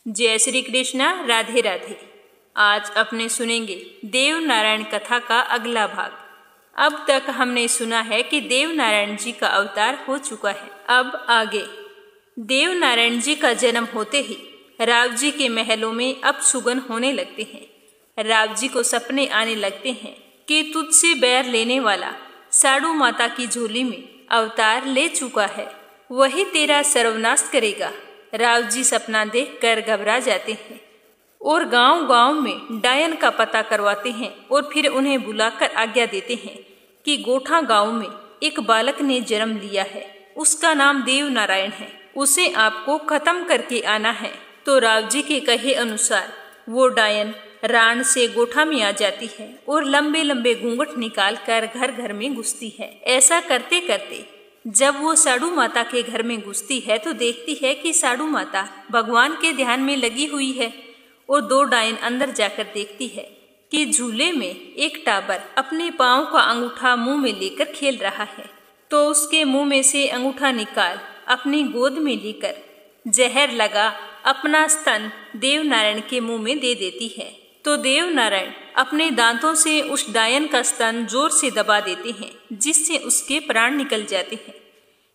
जय श्री कृष्णा, राधे राधे। आज अपने सुनेंगे देव नारायण कथा का अगला भाग। अब तक हमने सुना है कि देव नारायण जी का अवतार हो चुका है। अब आगे देव नारायण जी का जन्म होते ही राव जी के महलों में अब सुगन होने लगते हैं। राव जी को सपने आने लगते हैं कि तुझसे बैर लेने वाला साडू माता की झोली में अवतार ले चुका है, वही तेरा सर्वनाश करेगा। राव जी सपना देखकर घबरा जाते हैं और गांव-गांव में डायन का पता करवाते हैं और फिर उन्हें बुलाकर आज्ञा देते हैं कि गोठा गांव में एक बालक ने जन्म लिया है, उसका नाम देव नारायण है, उसे आपको खत्म करके आना है। तो राव जी के कहे अनुसार वो डायन रान से गोठा में आ जाती है और लंबे लंबे घूंघट निकाल कर घर घर में घुसती है। ऐसा करते करते जब वो साडू माता के घर में घुसती है तो देखती है कि साडू माता भगवान के ध्यान में लगी हुई है और दो डायन अंदर जाकर देखती है कि झूले में एक टाबर अपने पांव का अंगूठा मुंह में लेकर खेल रहा है। तो उसके मुंह में से अंगूठा निकाल अपनी गोद में लेकर जहर लगा अपना स्तन देव नारायण के मुंह में दे देती है। तो देव नारायण अपने दांतों से उस डायन का स्तन जोर से दबा देते हैं, जिससे उसके प्राण निकल जाते हैं।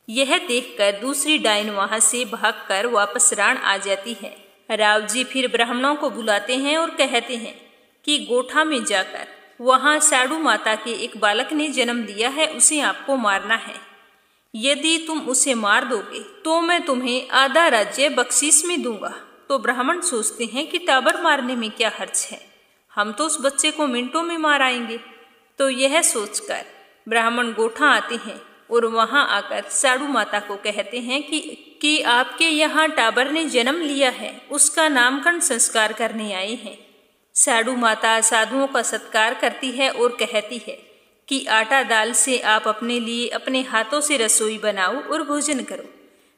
यह देखकर दूसरी डायन वहां से भागकर वापस राण आ जाती है। राव जी फिर ब्राह्मणों को बुलाते हैं और कहते हैं कि गोठा में जाकर वहां साडू माता के एक बालक ने जन्म लिया है, उसे आपको मारना है। यदि तुम उसे मार दोगे तो मैं तुम्हें आधा राज्य बख्शीश में दूंगा। तो ब्राह्मण सोचते हैं कि टाबर मारने में क्या हर्ज है, हम तो उस बच्चे को मिनटों में मार आएंगे। तो यह सोचकर ब्राह्मण गोठा आते हैं और वहां आकर साडू माता को कहते हैं कि आपके यहाँ टाबर ने जन्म लिया है, उसका नामकरण संस्कार करने आए हैं। साडू माता साधुओं का सत्कार करती है और कहती है कि आटा दाल से आप अपने लिए अपने हाथों से रसोई बनाओ और भोजन करो।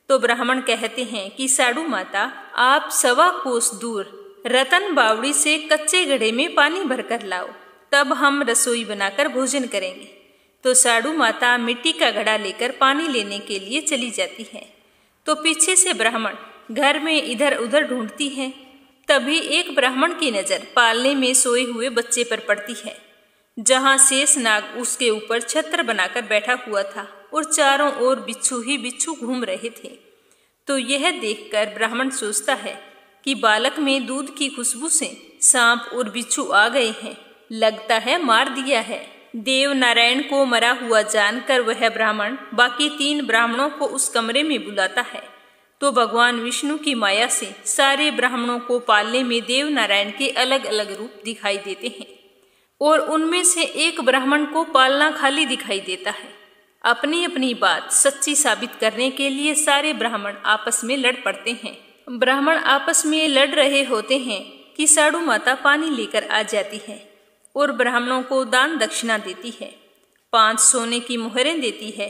तो ब्राह्मण कहते हैं कि साडू माता आप 1.25 कोस दूर रतन बावड़ी से कच्चे घड़े में पानी भरकर लाओ, तब हम रसोई बनाकर भोजन करेंगे। तो साडू माता मिट्टी का घड़ा लेकर पानी लेने के लिए चली जाती है। तो पीछे से ब्राह्मण घर में इधर उधर ढूंढती है। तभी एक ब्राह्मण की नजर पालने में सोए हुए बच्चे पर पड़ती है, जहां शेष नाग उसके ऊपर छत्र बनाकर बैठा हुआ था और चारों ओर बिच्छू ही बिच्छू घूम रहे थे। तो यह देखकर ब्राह्मण सोचता है कि बालक में दूध की खुशबू से सांप और बिच्छू आ गए हैं, लगता है मार दिया है। देव नारायण को मरा हुआ जानकर वह ब्राह्मण बाकी 3 ब्राह्मणों को उस कमरे में बुलाता है। तो भगवान विष्णु की माया से सारे ब्राह्मणों को पालने में देव नारायण के अलग अलग रूप दिखाई देते हैं और उनमें से एक ब्राह्मण को पालना खाली दिखाई देता है। अपनी अपनी बात सच्ची साबित करने के लिए सारे ब्राह्मण आपस में लड़ पड़ते हैं। ब्राह्मण आपस में लड़ रहे होते हैं कि साडू माता पानी लेकर आ जाती है और ब्राह्मणों को दान दक्षिणा देती है, 5 सोने की मोहरें देती है।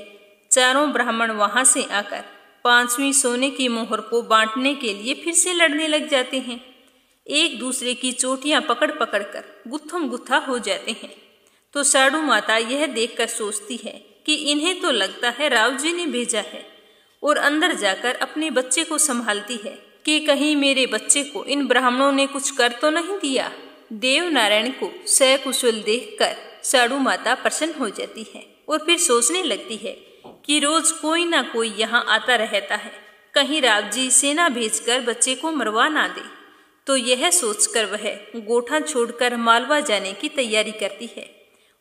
चारों ब्राह्मण वहां से आकर 5वीं सोने की मोहर को बांटने के लिए फिर से लड़ने लग जाते हैं। एक दूसरे की चोटियां पकड़ पकड़ कर गुत्थम गुत्था हो जाते हैं। तो साडू माता यह देखकर सोचती है कि इन्हें तो लगता है राव जी ने भेजा है और अंदर जाकर अपने बच्चे को संभालती है कि कहीं मेरे बच्चे को इन ब्राह्मणों ने कुछ कर तो नहीं दिया। देव नारायण को सकुशल देखकर साडू माता प्रसन्न हो जाती है और फिर सोचने लगती है कि रोज कोई ना कोई यहाँ आता रहता है, कहीं राव जी सेना भेजकर बच्चे को मरवा ना दे। तो यह सोचकर वह गोठा छोड़कर मालवा जाने की तैयारी करती है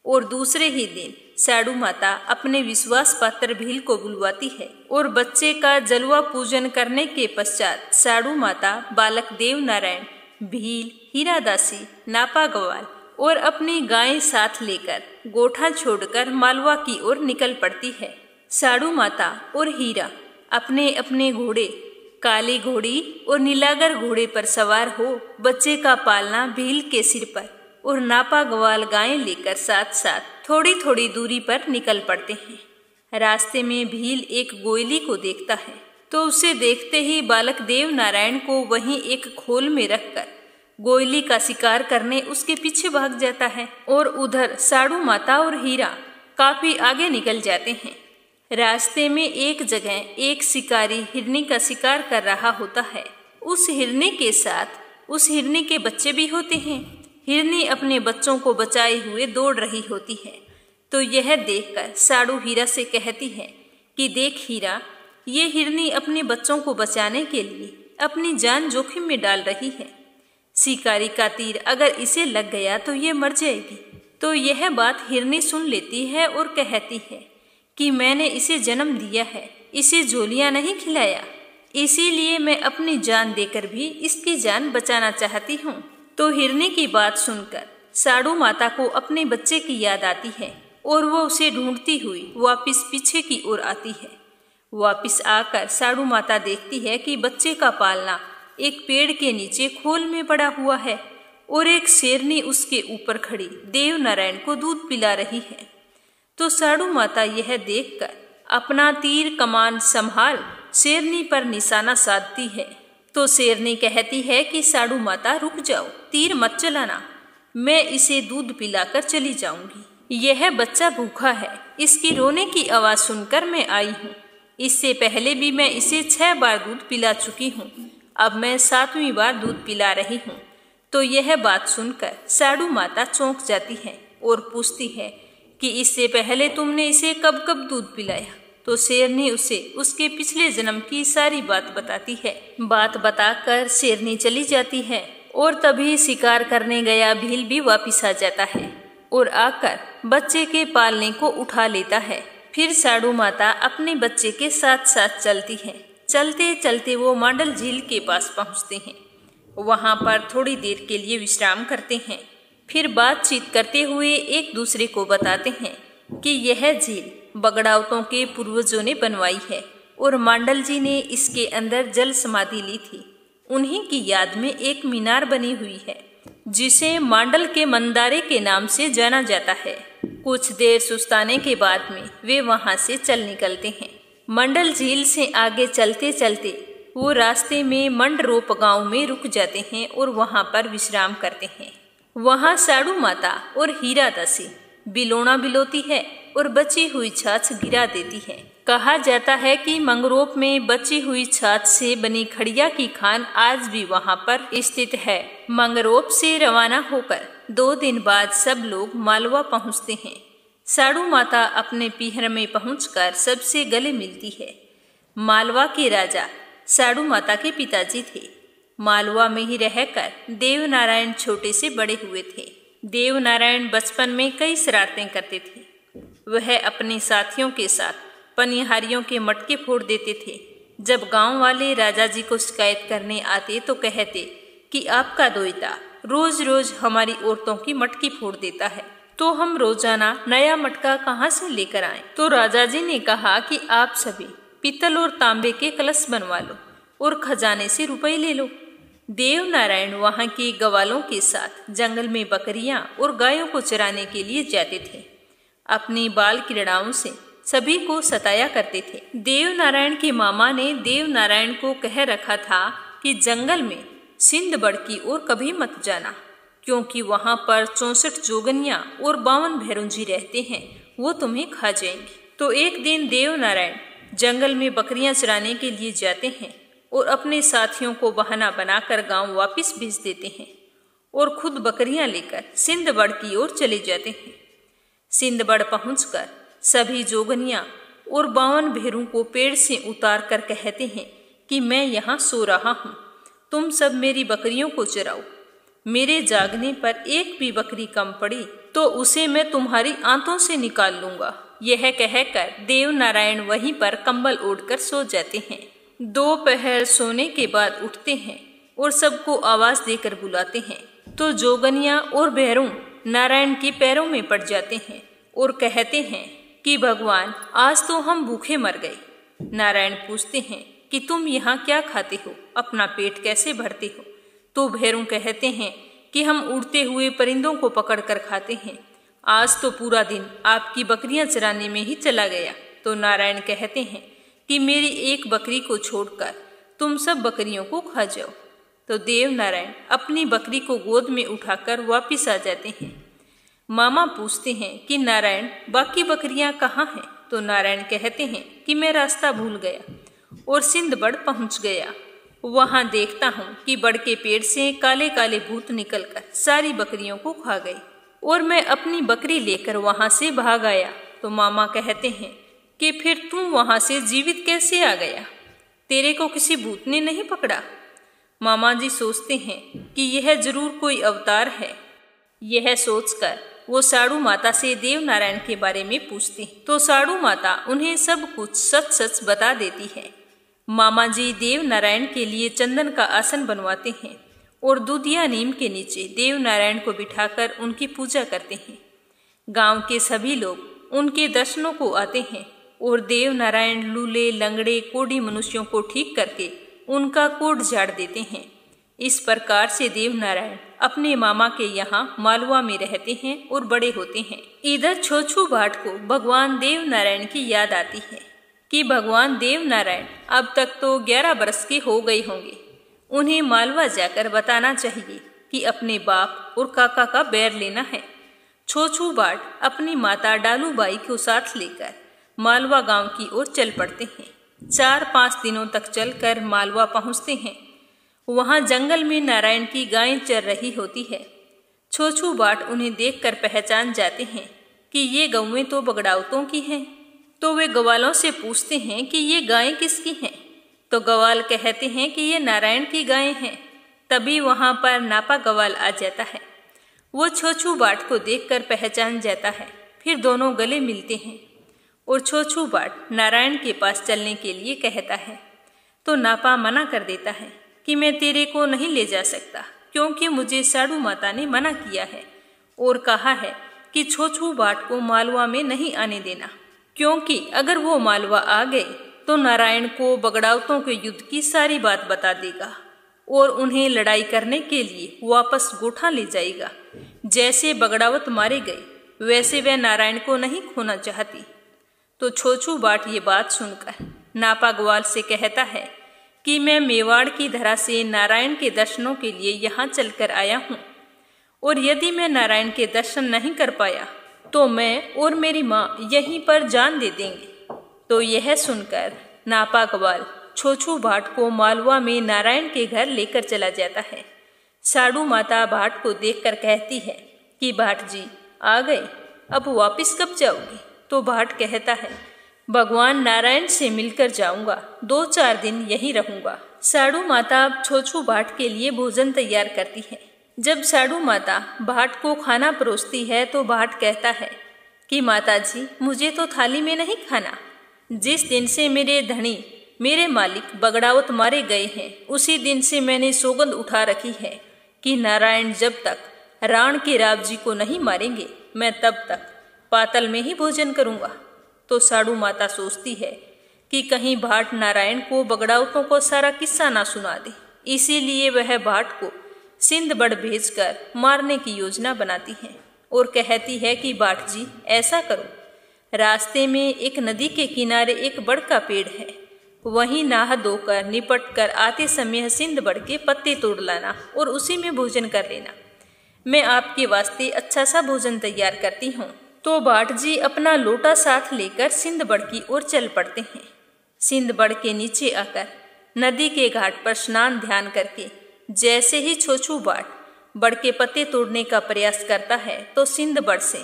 और दूसरे ही दिन साडू माता अपने विश्वास पात्र भील को बुलवाती है और बच्चे का जलवा पूजन करने के पश्चात साडू माता बालक देव नारायण, भील, हीरादासी, नापा ग्वाल और अपनी गाय साथ लेकर गोठा छोड़कर मालवा की ओर निकल पड़ती है। साडू माता और हीरा अपने अपने घोड़े काली घोड़ी और नीलागर घोड़े पर सवार हो बच्चे का पालना भील के सिर पर और नापा ग्वाल गायें लेकर साथ साथ थोड़ी थोड़ी दूरी पर निकल पड़ते हैं। रास्ते में भील एक गोयली को देखता है, तो उसे देखते ही बालक देव नारायण को वहीं एक खोल में रखकर गोयली का शिकार करने उसके पीछे भाग जाता है और उधर साडू माता और हीरा काफी आगे निकल जाते हैं। रास्ते में एक जगह एक शिकारी हिरनी का शिकार कर रहा होता है उस हिरनी के साथ उस हिरनी के बच्चे भी होते हैं। हिरनी अपने बच्चों को बचाए हुए दौड़ रही होती है। तो यह देखकर साडू हीरा से कहती है कि देख हीरा, ये हिरनी अपने बच्चों को बचाने के लिए अपनी जान जोखिम में डाल रही है। शिकारी का तीर अगर इसे लग गया तो ये मर जाएगी। तो यह बात हिरनी सुन लेती है और कहती है कि मैंने इसे जन्म दिया है, इसे झोलियां नहीं खिलाया, इसीलिए मैं अपनी जान देकर भी इसकी जान बचाना चाहती हूँ। तो हिरनी की बात सुनकर साडू माता को अपने बच्चे की याद आती है और वो उसे ढूंढती हुई वापस पीछे की ओर आती है। वापस आकर साडू माता देखती है कि बच्चे का पालना एक पेड़ के नीचे खोल में पड़ा हुआ है और एक शेरनी उसके ऊपर खड़ी देव नारायण को दूध पिला रही है। तो साडू माता यह देखकर अपना तीर कमान संभाल शेरनी पर निशाना साधती है। तो शेरनी कहती है कि साडू माता रुक जाओ, तीर मत चलाना, मैं इसे दूध पिलाकर चली जाऊंगी। यह बच्चा भूखा है, इसकी रोने की आवाज सुनकर मैं आई हूँ। इससे पहले भी मैं इसे 6 बार दूध पिला चुकी हूँ, अब मैं 7वीं बार दूध पिला रही हूँ। तो यह बात सुनकर साडू माता चौंक जाती है और पूछती है कि इससे पहले तुमने इसे कब कब दूध पिलाया। तो शेरनी उसे उसके पिछले जन्म की सारी बात बताती है। बात बताकर शेरनी चली जाती है और तभी शिकार करने गया भील भी वापिस आ जाता है और आकर बच्चे के पालने को उठा लेता है। फिर साडू माता अपने बच्चे के साथ साथ चलती है। चलते चलते वो मांडल झील के पास पहुंचते हैं। वहां पर थोड़ी देर के लिए विश्राम करते हैं। फिर बातचीत करते हुए एक दूसरे को बताते हैं कि यह झील बगड़ावतों के पूर्वजों ने बनवाई है और मांडल जी ने इसके अंदर जल समाधि ली थी। उन्हीं की याद में एक मीनार बनी हुई है जिसे मांडल के मंदारे के नाम से जाना जाता है। कुछ देर सुस्ताने के बाद में वे वहां से चल निकलते हैं। मंडल झील से आगे चलते चलते वो रास्ते में मंडरोप गांव में रुक जाते हैं और वहां पर विश्राम करते हैं। वहां साडू माता और हीरा दासी बिलोना बिलोती है और बची हुई छाछ गिरा देती है। कहा जाता है कि मंगरोप में बची हुई छाछ से बनी खड़िया की खान आज भी वहां पर स्थित है। मंगरोप से रवाना होकर 2 दिन बाद सब लोग मालवा पहुंचते हैं। साडू माता अपने पीहर में पहुंचकर सबसे गले मिलती है। मालवा के राजा साडू माता के पिताजी थे। मालवा में ही रहकर देव नारायण छोटे से बड़े हुए थे। देव नारायण बचपन में कई शरारतें करते थे। वह अपने साथियों के साथ पनिहारियों के मटके फोड़ देते थे। जब गांव वाले राजा जी को शिकायत करने आते तो कहते कि आपका दोयता रोज रोज हमारी औरतों की मटकी फोड़ देता है, तो हम रोजाना नया मटका कहाँ से लेकर आएं। तो राजा जी ने कहा कि आप सभी पीतल और तांबे के कलश बनवा लो और खजाने से रुपए ले लो। देव नारायण वहां के गवालों के साथ जंगल में बकरियां और गायों को चराने के लिए जाते थे। अपनी बाल क्रीड़ाओं से सभी को सताया करते थे। देव नारायण के मामा ने देव नारायण को कह रखा था कि जंगल में सिंधबड़ की ओर कभी मत जाना, क्योंकि वहां पर 64 जोगनियां और 52 भैरुंजी रहते हैं, वो तुम्हें खा जाएंगे। तो एक दिन देव नारायण जंगल में बकरियां चराने के लिए जाते हैं और अपने साथियों को बहाना बनाकर गांव वापस भेज देते हैं और खुद बकरियां लेकर सिंधबड़ की ओर चले जाते हैं। सिंधबड़ पहुंचकर सभी जोगनियां और 52 भेड़ों को पेड़ से उतार कर कहते हैं कि मैं यहाँ सो रहा हूँ, तुम सब मेरी बकरियों को चराओ। मेरे जागने पर एक भी बकरी कम पड़ी तो उसे मैं तुम्हारी आंतों से निकाल लूंगा। यह कहकर देव नारायण वहीं पर कंबल ओढ़कर सो जाते हैं। 2 पहर सोने के बाद उठते हैं और सबको आवाज देकर बुलाते हैं। तो जोगनिया और भैरों नारायण के पैरों में पड़ जाते हैं और कहते हैं कि भगवान, आज तो हम भूखे मर गए। नारायण पूछते हैं कि तुम यहाँ क्या खाते हो, अपना पेट कैसे भरते हो। तो भैरों कहते हैं कि हम उड़ते हुए परिंदों को पकड़कर खाते हैं, आज तो पूरा दिन आपकी बकरियां चराने में ही चला गया। तो नारायण कहते हैं कि मेरी एक बकरी को छोड़कर तुम सब बकरियों को खा जाओ। तो देव नारायण अपनी बकरी को गोद में उठाकर वापिस आ जाते हैं। मामा पूछते हैं कि नारायण, बाकी बकरियां कहाँ हैं। तो नारायण कहते हैं कि मैं रास्ता भूल गया और सिंधबड़ पहुंच गया। वहां देखता हूँ कि बड़ के पेड़ से काले काले भूत निकलकर सारी बकरियों को खा गए और मैं अपनी बकरी लेकर वहां से भाग आया। तो मामा कहते हैं कि फिर तू वहां से जीवित कैसे आ गया? तेरे को किसी भूत ने नहीं पकड़ा? मामा जी सोचते हैं कि यह जरूर कोई अवतार है। यह सोचकर वो साड़ू माता से देव नारायण के बारे में पूछती तो साड़ू माता उन्हें सब कुछ सच सच बता देती है। मामा जी देव नारायण के लिए चंदन का आसन बनवाते हैं और दूधिया नीम के नीचे देव नारायण को बिठाकर उनकी पूजा करते हैं। गांव के सभी लोग उनके दर्शनों को आते हैं और देव नारायण लूले लंगड़े कोढ़ी मनुष्यों को ठीक करके उनका कोढ़ झाड़ देते हैं। इस प्रकार से देव नारायण अपने मामा के यहाँ मालवा में रहते हैं और बड़े होते हैं। इधर छोछू भाट को भगवान देव नारायण की याद आती है कि भगवान देव नारायण अब तक तो 11 वर्ष के हो गए होंगे। उन्हें मालवा जाकर बताना चाहिए कि अपने बाप और काका का बैर लेना है। छोछू भाट अपनी माता डालूबाई को साथ लेकर मालवा गांव की ओर चल पड़ते हैं। 4-5 दिनों तक चलकर मालवा पहुंचते हैं। वहां जंगल में नारायण की गायें चर रही होती है। छोछू भाट उन्हें देखकर पहचान जाते हैं कि ये गौएं तो बगड़ावतों की हैं। तो वे ग्वालों से पूछते हैं कि ये गायें किसकी हैं? तो ग्वाल कहते हैं कि ये नारायण की गायें हैं। तभी वहां पर नापा ग्वाल आ जाता है। वो छोछू भाट को देखकर पहचान जाता है। फिर दोनों गले मिलते हैं और छोछू भाट नारायण के पास चलने के लिए कहता है। तो नापा मना कर देता है कि मैं तेरे को नहीं ले जा सकता, क्योंकि मुझे साड़ू माता ने मना किया है और कहा है कि छोछू भाट को मालवा में नहीं आने देना, क्योंकि अगर वो मालवा आ गए तो नारायण को बगड़ावतों के युद्ध की सारी बात बता देगा और उन्हें लड़ाई करने के लिए वापस गोठा ले जाएगा। जैसे बगड़ावत मारे गए वैसे वह नारायण को नहीं खोना चाहती। तो छोछू भाट ये बात सुनकर नापा ग्वाल से कहता है कि मैं मेवाड़ की धरा से नारायण के दर्शनों के लिए यहाँ चलकर आया हूँ और यदि मैं नारायण के दर्शन नहीं कर पाया तो मैं और मेरी माँ यहीं पर जान दे देंगे। तो यह सुनकर नापा ग्वाल छोछू भाट को मालवा में नारायण के घर लेकर चला जाता है। साड़ू माता भाट को देखकर कहती है कि भाट जी आ गए, अब वापिस कब जाओगे? तो भाट कहता है भगवान नारायण से मिलकर जाऊंगा, 2-4 दिन यहीं रहूंगा। साड़ू माता छोछू भाट के लिए भोजन तैयार करती है। जब साड़ू माता भाट को खाना परोसती है तो भाट कहता है कि माता जी मुझे तो थाली में नहीं खाना। जिस दिन से मेरे धनी मेरे मालिक बगड़ावत मारे गए हैं उसी दिन से मैंने सौगंध उठा रखी है कि नारायण जब तक राण के राव जी को नहीं मारेंगे मैं तब तक पातल में ही भोजन करूंगा। तो साड़ू माता सोचती है कि कहीं भाट नारायण को बगड़ावतों को सारा किस्सा ना सुना दे, इसीलिए वह भाट को सिंधबड़ भेजकर मारने की योजना बनाती है और कहती है कि भाट जी ऐसा करो, रास्ते में एक नदी के किनारे एक बड़ का पेड़ है, वहीं नहा धोकर निपट कर आते समय सिंधबड़ के पत्ते तोड़ लाना और उसी में भोजन कर लेना। मैं आपके वास्ते अच्छा सा भोजन तैयार करती हूँ। तो भाट जी अपना लोटा साथ लेकर सिंधबड़ की ओर चल पड़ते हैं। सिंधबड़ के नीचे आकर नदी के घाट पर स्नान ध्यान करके जैसे ही छोछू भाट बड़ के पत्ते तोड़ने का प्रयास करता है तो सिंधबड़ से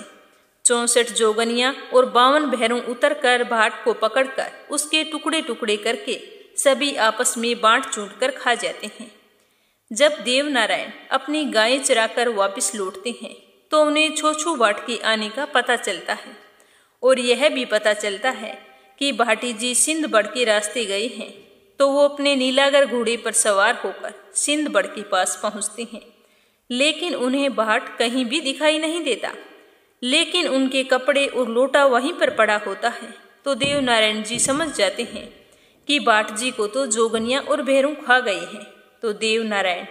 64 जोगनियां और 52 भैरों उतर कर भाट को पकड़कर उसके टुकड़े टुकड़े करके सभी आपस में बांट चूंट कर खा जाते हैं। जब देव नारायण अपनी गायें चराकर वापस लौटते हैं तो उन्हें छोछू भाट के आने का पता चलता है और यह भी पता चलता है कि भाटी जी सिंधबड़ के रास्ते गए हैं। तो वो अपने नीलागर घोड़े पर सवार होकर सिंधबड़ के पास पहुंचते हैं, लेकिन उन्हें भाट कहीं भी दिखाई नहीं देता। लेकिन उनके कपड़े और लोटा वहीं पर पड़ा होता है। तो देव नारायण जी समझ जाते हैं कि भाट जी को तो जोगनियां और भैरों खा गए हैं। तो देव नारायण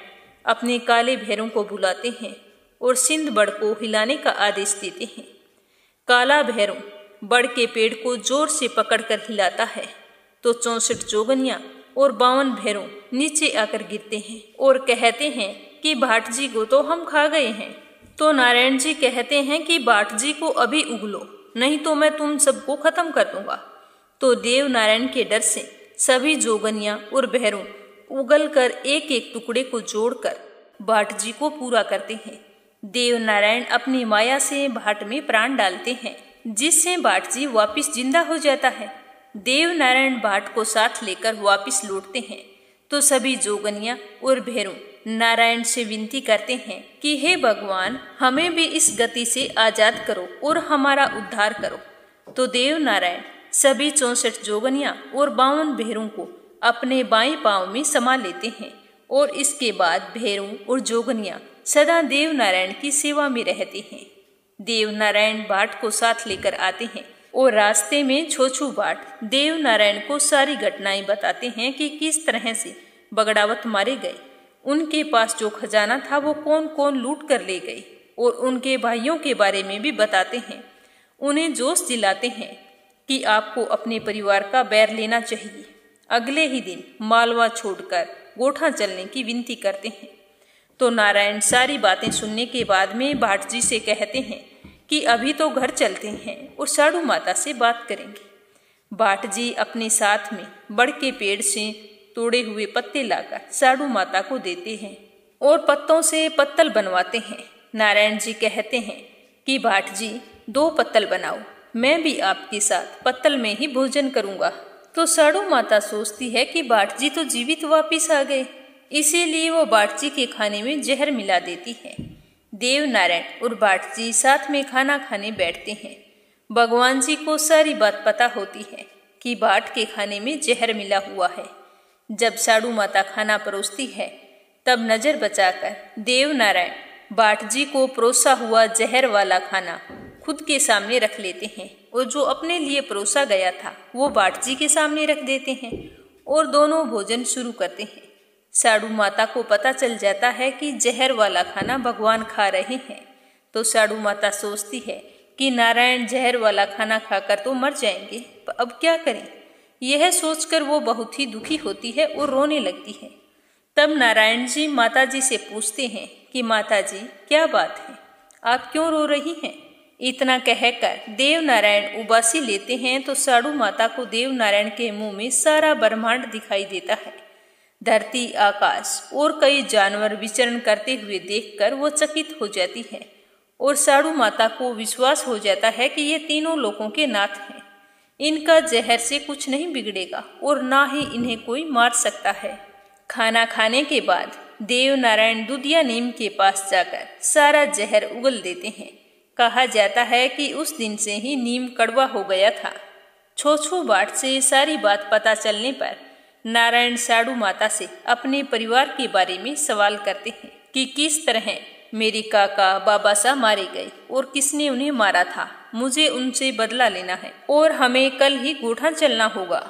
अपने काले भैरों को बुलाते हैं और सिंधबड़ को हिलाने का आदेश देते हैं। काला भैरों बड़ के पेड़ को जोर से पकड़कर हिलाता है तो 64 जोगनियां और 52 भैरों नीचे आकर गिरते हैं और कहते हैं कि भाट जी को तो हम खा गए हैं। तो नारायण जी कहते हैं कि भाट जी को अभी उगलो, नहीं तो मैं तुम सबको खत्म कर दूंगा। तो देव नारायण के डर से सभी जोगनियां और भैरों उगलकर एक एक टुकड़े को जोड़कर भाट जी को पूरा करते हैं। देव नारायण अपनी माया से भाट में प्राण डालते हैं, जिससे भाट जी वापिस जिंदा हो जाता है। देव नारायण भाट को साथ लेकर वापिस लौटते हैं तो सभी जोगनिया और भैरू नारायण से विनती करते हैं कि हे भगवान, हमें भी इस गति से आजाद करो और हमारा उद्धार करो। तो देव नारायण सभी 64 जोगनिया और 52 भैरों को अपने बाएं पांव में समा लेते हैं और इसके बाद भैरू और जोगनिया सदा देव नारायण की सेवा में रहते हैं। देव नारायण भाट को साथ लेकर आते हैं और रास्ते में छोछू भाट देव नारायण को सारी घटनाएं बताते हैं कि किस तरह से बगड़ावत मारे गए, उनके पास जो खजाना था वो कौन कौन लूट कर ले गए, और उनके भाइयों के बारे में भी बताते हैं। उन्हें जोश दिलाते हैं कि आपको अपने परिवार का बैर लेना चाहिए। अगले ही दिन मालवा छोड़कर गोठा चलने की विनती करते हैं। तो नारायण सारी बातें सुनने के बाद में भाट जी से कहते हैं कि अभी तो घर चलते हैं और साड़ू माता से बात करेंगे। भाट जी अपने साथ में बड़ के पेड़ से तोड़े हुए पत्ते लाकर साड़ू माता को देते हैं और पत्तों से पत्तल बनवाते हैं। नारायण जी कहते हैं कि भाट जी 2 पत्तल बनाओ, मैं भी आपके साथ पत्तल में ही भोजन करूंगा। तो साड़ू माता सोचती है कि भाट जी तो जीवित वापिस आ गए, इसीलिए वो भाट जी के खाने में जहर मिला देती है। देव नारायण और भाट जी साथ में खाना खाने बैठते हैं। भगवान जी को सारी बात पता होती है कि भाट के खाने में जहर मिला हुआ है। जब साड़ू माता खाना परोसती है तब नजर बचाकर देव नारायण भाट जी को परोसा हुआ जहर वाला खाना खुद के सामने रख लेते हैं और जो अपने लिए परोसा गया था वो भाट जी के सामने रख देते हैं और दोनों भोजन शुरू करते हैं। साड़ू माता को पता चल जाता है कि जहर वाला खाना भगवान खा रहे हैं। तो साड़ू माता सोचती है कि नारायण जहर वाला खाना खाकर तो मर जाएंगे, अब क्या करें। यह सोचकर वो बहुत ही दुखी होती है और रोने लगती है। तब नारायण जी माता जी से पूछते हैं कि माता जी क्या बात है, आप क्यों रो रही हैं। इतना कहकर देव नारायण उबासी लेते हैं तो साड़ू माता को देव नारायण के मुंह में सारा ब्रह्मांड दिखाई देता है। धरती, आकाश और कई जानवर विचरण करते हुए देखकर वो चकित हो जाती है और साड़ू माता को विश्वास हो जाता है कि ये तीनों लोगों के नाथ हैं। इनका जहर से कुछ नहीं बिगड़ेगा और ना ही इन्हें कोई मार सकता है। खाना खाने के बाद देव नारायण दुधिया नीम के पास जाकर सारा जहर उगल देते हैं। कहा जाता है कि उस दिन से ही नीम कड़वा हो गया था। छोछू भाट से सारी बात पता चलने पर नारायण साड़ू माता से अपने परिवार के बारे में सवाल करते हैं कि किस तरह मेरे काका बाबा सा मारे गए और किसने उन्हें मारा था। मुझे उनसे बदला लेना है और हमें कल ही गोठा चलना होगा।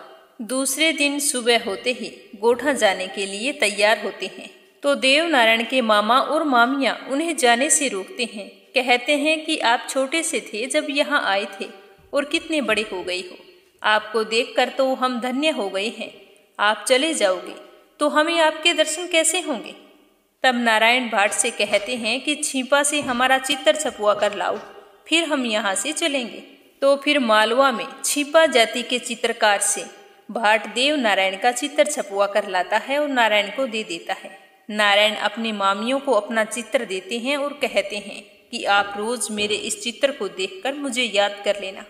दूसरे दिन सुबह होते ही गोठा जाने के लिए तैयार होते हैं तो देव नारायण के मामा और मामियाँ उन्हें जाने से रोकते हैं। कहते हैं कि आप छोटे से थे जब यहाँ आए थे और कितने बड़े हो गए हो। आपको देखकर तो हम धन्य हो गए हैं। आप चले जाओगे तो हमें आपके दर्शन कैसे होंगे। तब नारायण भाट से कहते हैं कि छिपा से हमारा चित्र छपवा कर लाओ, फिर हम यहाँ से चलेंगे। तो फिर मालवा में छिपा जाति के चित्रकार से भाट देव नारायण का चित्र छपवा कर लाता है और नारायण को दे देता है। नारायण अपनी मामियों को अपना चित्र देते हैं और कहते हैं कि आप रोज मेरे इस चित्र को देखकर मुझे याद कर लेना।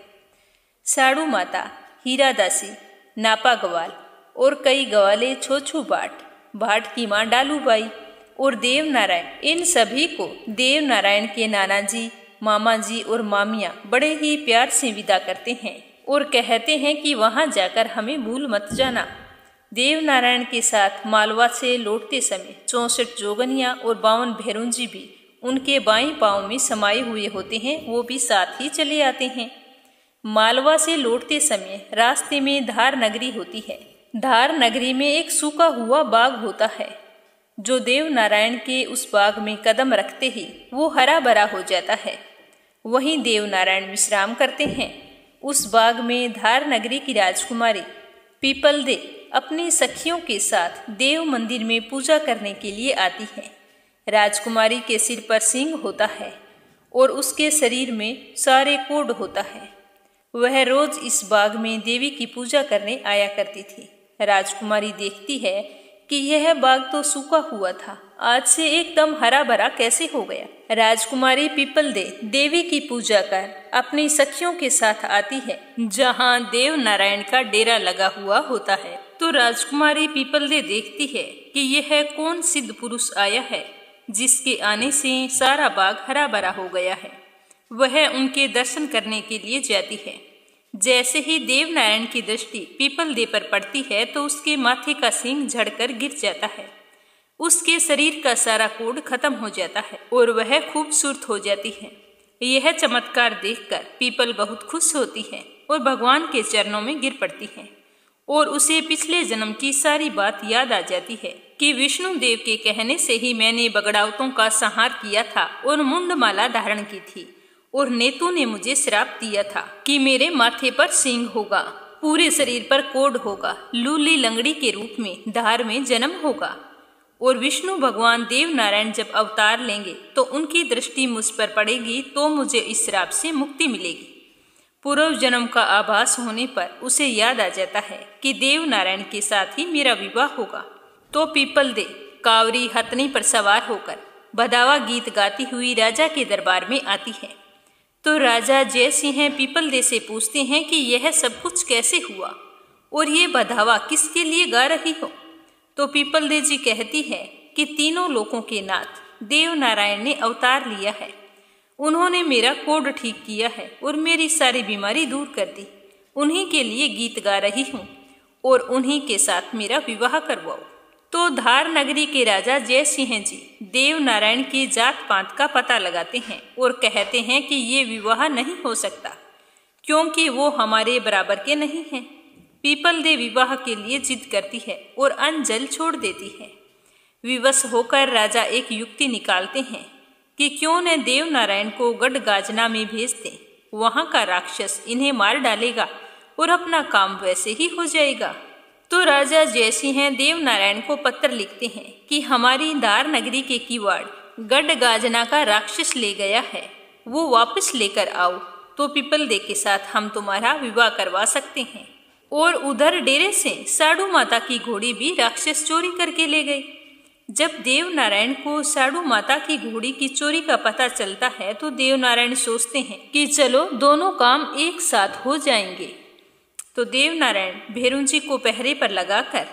साड़ू माता, हीरा दासी, नापा गवाल और कई गवाले छोछू भाट की माँ डालूबाई और देव नारायण, इन सभी को देव नारायण के नाना जी, मामा जी और मामियाँ बड़े ही प्यार से विदा करते हैं और कहते हैं कि वहाँ जाकर हमें भूल मत जाना। देव नारायण के साथ मालवा से लौटते समय 64 जोगनिया और 52 भैरों जी भी उनके बाएं पांव में समाये हुए होते हैं, वो भी साथ ही चले आते हैं। मालवा से लौटते समय रास्ते में धार नगरी होती है। धार नगरी में एक सूखा हुआ बाग होता है, जो देव नारायण के उस बाग में कदम रखते ही वो हरा भरा हो जाता है। वहीं देव नारायण विश्राम करते हैं। उस बाग में धार नगरी की राजकुमारी पीपल दे अपनी सखियों के साथ देव मंदिर में पूजा करने के लिए आती है। राजकुमारी के सिर पर सींग होता है और उसके शरीर में सारे कोड होता है। वह रोज इस बाग में देवी की पूजा करने आया करती थी। राजकुमारी देखती है कि यह बाग तो सूखा हुआ था, आज से एकदम हरा भरा कैसे हो गया। राजकुमारी पीपलदे देवी की पूजा कर अपनी सखियों के साथ आती है, जहाँ देव नारायण का डेरा लगा हुआ होता है। तो राजकुमारी पीपलदे देखती है कि यह कौन सिद्ध पुरुष आया है, जिसके आने से सारा बाग हरा भरा हो गया है। वह उनके दर्शन करने के लिए जाती है। जैसे ही देव नारायण की दृष्टि पीपलदे पर पड़ती है तो उसके माथे का सींग झड़कर गिर जाता है। उसके शरीर का सारा कोढ़ खत्म हो जाता है और वह खूबसूरत हो जाती है। यह चमत्कार देखकर पीपल बहुत खुश होती है और भगवान के चरणों में गिर पड़ती है और उसे पिछले जन्म की सारी बात याद आ जाती है कि विष्णु देव के कहने से ही मैंने बगड़ावतों का संहार किया था और मुंडमाला धारण की थी, और नेतू ने मुझे श्राप दिया था कि मेरे माथे पर सींग होगा, पूरे शरीर पर कोढ़ होगा, लूली लंगड़ी के रूप में धार में जन्म होगा, और विष्णु भगवान देव नारायण जब अवतार लेंगे तो उनकी दृष्टि मुझ पर पड़ेगी तो मुझे इस श्राप से मुक्ति मिलेगी। पूर्व जन्म का आभास होने पर उसे याद आ जाता है कि देव नारायण के साथ ही मेरा विवाह होगा। तो पीपलदे कावरी हथनी पर सवार होकर बधावा गीत गाती हुई राजा के दरबार में आती है। तो राजा जय सिंह पीपलदे से पूछते हैं कि यह सब कुछ कैसे हुआ और ये बधावा किसके लिए गा रही हो। तो पीपलदे जी कहती है कि तीनों लोकों के नाथ देव नारायण ने अवतार लिया है, उन्होंने मेरा कोढ़ ठीक किया है और मेरी सारी बीमारी दूर कर दी। उन्हीं के लिए गीत गा रही हूँ और उन्हीं के साथ मेरा विवाह करवाओ। तो धार नगरी के राजा जय सिंह जी देव नारायण की जात पात का पता लगाते हैं और कहते हैं कि ये विवाह नहीं हो सकता, क्योंकि वो हमारे बराबर के नहीं हैं। पीपलदे विवाह के लिए जिद करती है और अन्न जल छोड़ देती है। विवश होकर राजा एक युक्ति निकालते हैं कि क्यों न देव नारायण को गढ़गाजना में भेज दें, वहां का राक्षस इन्हें मार डालेगा और अपना काम वैसे ही हो जाएगा। तो राजा जयसिंह देव नारायण को पत्र लिखते हैं कि हमारी धार नगरी के किवाड़ गढ़गाजना का राक्षस ले गया है, वो वापस लेकर आओ तो पीपलदे के साथ हम तुम्हारा विवाह करवा सकते हैं। और उधर डेरे से साडू माता की घोड़ी भी राक्षस चोरी करके ले गई। जब देव नारायण को साडू माता की घोड़ी की चोरी का पता चलता है तो देव नारायण सोचते हैं कि चलो दोनों काम एक साथ हो जाएंगे। तो देव नारायण भेरुंजी को पहरे पर लगाकर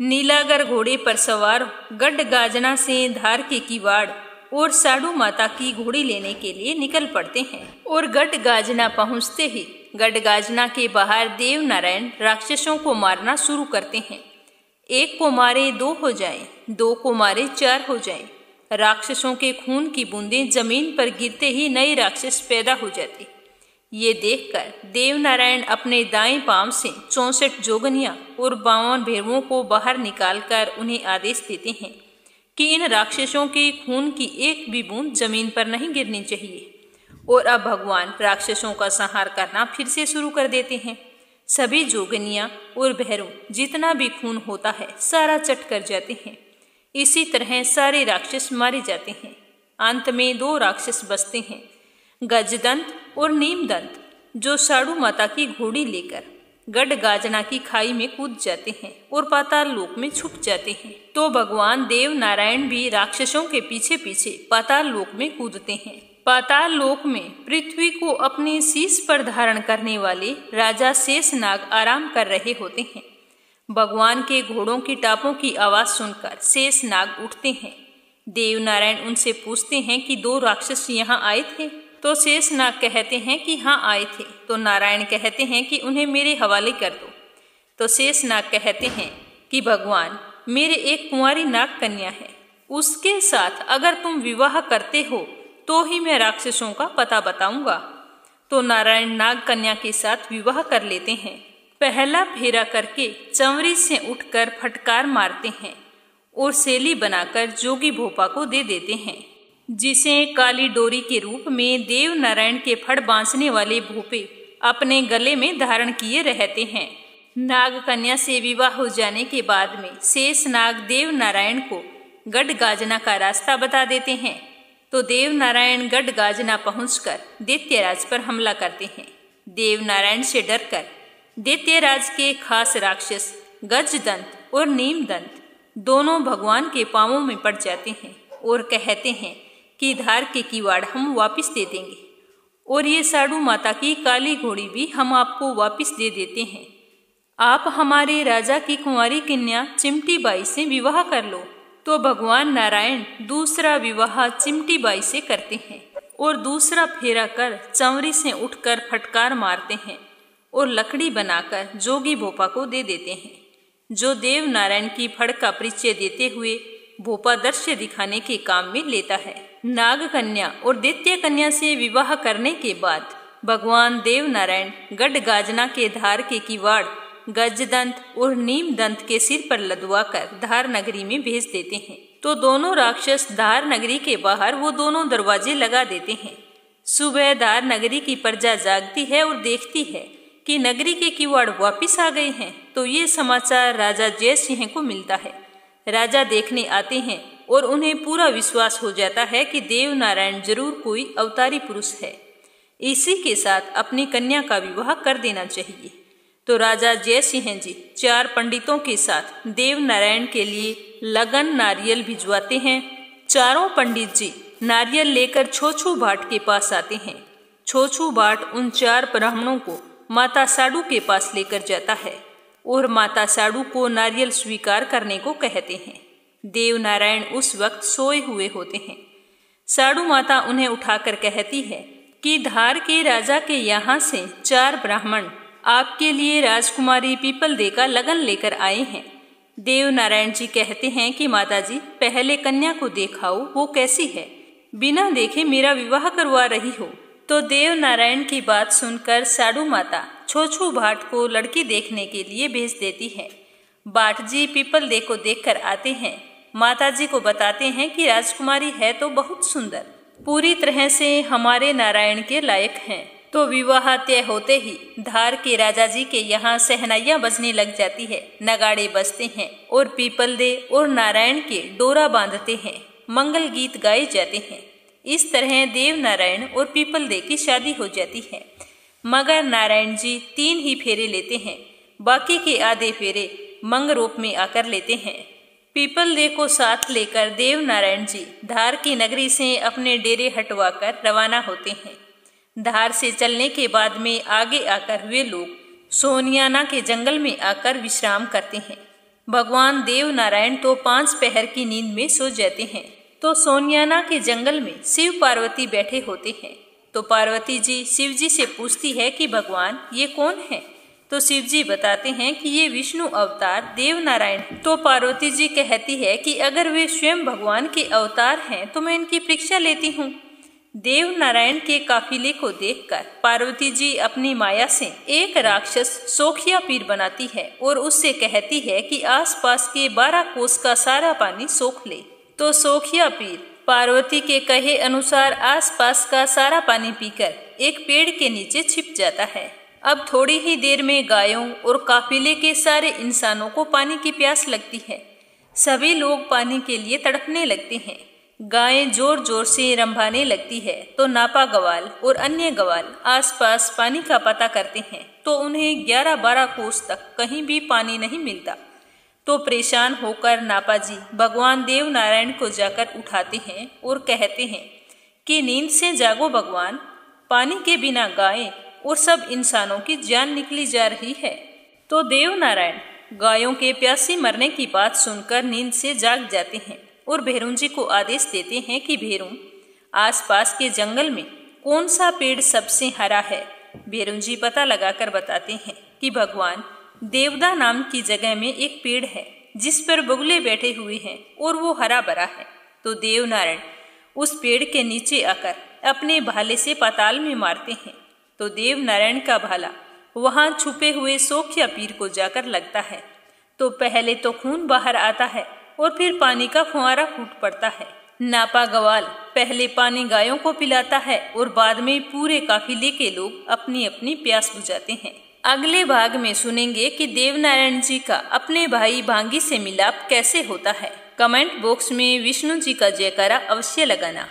नीलागर घोड़े पर सवार गढ़गाजना से धार के किवाड़ और साडू माता की घोड़ी लेने के लिए निकल पड़ते हैं। और गढ़गाजना पहुंचते ही गढ़गाजना के बाहर देव नारायण राक्षसों को मारना शुरू करते हैं। एक को मारे दो हो जाएं, दो को मारे चार हो जाएं। राक्षसों के खून की बूंदें जमीन पर गिरते ही नए राक्षस पैदा हो जाते। ये देखकर देव नारायण अपने दाएं पांव से 64 जोगनियां और 52 भेरुओं को बाहर निकालकर उन्हें आदेश देते हैं कि इन राक्षसों के खून की एक भी बूंद जमीन पर नहीं गिरनी चाहिए। और अब भगवान राक्षसों का संहार करना फिर से शुरू कर देते हैं। सभी जोगनियां और भैरव जितना भी खून होता है सारा चट कर जाते हैं। इसी तरह सारे राक्षस मारे जाते हैं। अंत में 2 राक्षस बचते हैं, गजदंत और नीमदंत, जो साडू माता की घोड़ी लेकर गढ़गाजना की खाई में कूद जाते हैं और पाताल लोक में छुप जाते हैं। तो भगवान देव नारायण भी राक्षसों के पीछे पीछे पाताल लोक में कूदते हैं। पाताल लोक में पृथ्वी को अपने शीश पर धारण करने वाले राजा शेषनाग आराम कर रहे होते हैं। भगवान के घोड़ों की टापों की आवाज सुनकर शेषनाग उठते हैं। देव नारायण उनसे पूछते हैं कि 2 राक्षस यहाँ आए थे। तो शेषनाग कहते हैं कि हाँ आए थे। तो नारायण कहते हैं कि उन्हें मेरे हवाले कर दो। तो शेषनाग कहते हैं कि भगवान मेरे एक कुंवारी नाग कन्या है, उसके साथ अगर तुम विवाह करते हो तो ही मैं राक्षसों का पता बताऊंगा। तो नारायण नाग कन्या के साथ विवाह कर लेते हैं। पहला फेरा करके चंवरी से उठकर फटकार मारते हैं और सेली बनाकर जोगी भोपा को दे देते हैं, जिसे काली डोरी के रूप में देव नारायण के फड़ बांसने वाले भोपे अपने गले में धारण किए रहते हैं। नाग कन्या से विवाह हो जाने के बाद में शेषनाग देव नारायण को गढ़गाजना का रास्ता बता देते हैं। तो देव नारायण गढ़गाजना पहुंचकर दैत्यराज पर हमला करते हैं। देव नारायण से डरकर दैत्यराज के खास राक्षस गजदंत और नीमदंत दोनों भगवान के पांवों में पड़ जाते हैं और कहते हैं कि धार के किवाड़ हम वापस दे देंगे और ये साडू माता की काली घोड़ी भी हम आपको वापस दे देते हैं। आप हमारे राजा की कुंवारी कन्या चिमटी बाई से विवाह कर लो। तो भगवान नारायण दूसरा विवाह चिमटी बाई से करते हैं और दूसरा फेरा कर चंवरी से उठकर फटकार मारते हैं और लकड़ी बनाकर जोगी भोपा को दे देते हैं, जो देव नारायण की फड़ का परिचय देते हुए भोपा दृश्य दिखाने के काम में लेता है। नाग कन्या और दैत्य कन्या से विवाह करने के बाद भगवान देव नारायण गढ़ गाजना के धार के किवाड़ गजदंत और नीम दंत के सिर पर लदवा कर धार नगरी में भेज देते हैं। तो दोनों राक्षस धार नगरी के बाहर वो दोनों दरवाजे लगा देते हैं। सुबह धार नगरी की प्रजा जागती है और देखती है कि नगरी के किवाड़ वापिस आ गए हैं। तो ये समाचार राजा जय सिंह को मिलता है। राजा देखने आते हैं और उन्हें पूरा विश्वास हो जाता है कि देव नारायण जरूर कोई अवतारी पुरुष है। इसी के साथ अपनी कन्या का विवाह कर देना चाहिए। तो राजा जय सिंह जी 4 पंडितों के साथ देव नारायण के लिए लगन नारियल भिजवाते हैं। चारों पंडित जी नारियल लेकर छोछू भाट के पास आते हैं। छोछू भाट उन 4 ब्राह्मणों को माता साडू के पास लेकर जाता है और माता साडू को नारियल स्वीकार करने को कहते हैं। देव नारायण उस वक्त सोए हुए होते हैं। साडू माता उन्हें उठाकर कहती है कि धार के राजा के यहाँ से 4 ब्राह्मण आपके लिए राजकुमारी पीपल दे का लगन लेकर आए हैं। देव नारायण जी कहते हैं कि माता जी पहले कन्या को देखाओ, वो कैसी है, बिना देखे मेरा विवाह करवा रही हो। तो देव नारायण की बात सुनकर साडू माता छोछू भाट को लड़की देखने के लिए भेज देती है। भाट जी पीपल दे को देखकर आते हैं। माता जी को बताते हैं कि राजकुमारी है तो बहुत सुंदर, पूरी तरह से हमारे नारायण के लायक हैं। तो विवाह तय होते ही धार के राजा जी के यहाँ सहनाइयाँ बजने लग जाती है, नगाड़े बजते हैं और पीपल दे और नारायण के डोरा बांधते हैं, मंगल गीत गाए जाते हैं। इस तरह देव नारायण और पीपल दे की शादी हो जाती है। मगर नारायण जी 3 ही फेरे लेते हैं, बाकी के आधे फेरे मंग रूप में आकर लेते हैं। पीपल दे को साथ लेकर देव नारायण जी धार की नगरी से अपने डेरे हटवाकर रवाना होते हैं। धार से चलने के बाद में आगे आकर वे लोग सोनियाना के जंगल में आकर विश्राम करते हैं। भगवान देव नारायण तो 5 पहर की नींद में सो जाते हैं। तो सोनियाना के जंगल में शिव पार्वती बैठे होते हैं। तो पार्वती जी शिव जी से पूछती है कि भगवान ये कौन है। तो शिव जी बताते हैं कि ये विष्णु अवतार देव नारायण। तो पार्वती जी कहती है कि अगर वे स्वयं भगवान के अवतार हैं तो मैं इनकी परीक्षा लेती हूँ। देव नारायण के काफिले को देखकर पार्वती जी अपनी माया से एक राक्षस सोखिया पीर बनाती है और उससे कहती है कि आसपास के 12 कोस का सारा पानी सोख ले। तो सोखिया पीर पार्वती के कहे अनुसार आसपास का सारा पानी पीकर एक पेड़ के नीचे छिप जाता है। अब थोड़ी ही देर में गायों और काफिले के सारे इंसानों को पानी की प्यास लगती है। सभी लोग पानी के लिए तड़पने लगते हैं। गायें जोर जोर से रंभाने लगती है। तो नापा गवाल और अन्य गवाल आसपास पानी का पता करते हैं। तो उन्हें 11-12 कोस तक कहीं भी पानी नहीं मिलता। तो परेशान होकर नापा जी भगवान देव नारायण को जाकर उठाते हैं और कहते हैं कि नींद से जागो भगवान, पानी के बिना गायें और सब इंसानों की जान निकली जा रही है। तो देव नारायण गायों के प्यासी मरने की बात सुनकर नींद से जाग जाते हैं और भैरून जी को आदेश देते हैं कि भैरून आसपास के जंगल में कौन सा पेड़ सबसे हरा है। भैरून जी पता लगाकर बताते हैं कि भगवान देवदा नाम की जगह में एक पेड़ है जिस पर बगुले बैठे हुए हैं और वो हरा भरा है। तो देव नारायण उस पेड़ के नीचे आकर अपने भाले से पाताल में मारते हैं। तो देव नारायण का भाला वहां छुपे हुए सोखिया पीर को जाकर लगता है। तो पहले तो खून बाहर आता है और फिर पानी का फुहारा फूट पड़ता है। नापा गवाल पहले पानी गायों को पिलाता है और बाद में पूरे काफिले के लोग अपनी अपनी प्यास बुझाते हैं। अगले भाग में सुनेंगे कि देव नारायण जी का अपने भाई भांगी से मिलाप कैसे होता है। कमेंट बॉक्स में विष्णु जी का जयकारा अवश्य लगाना।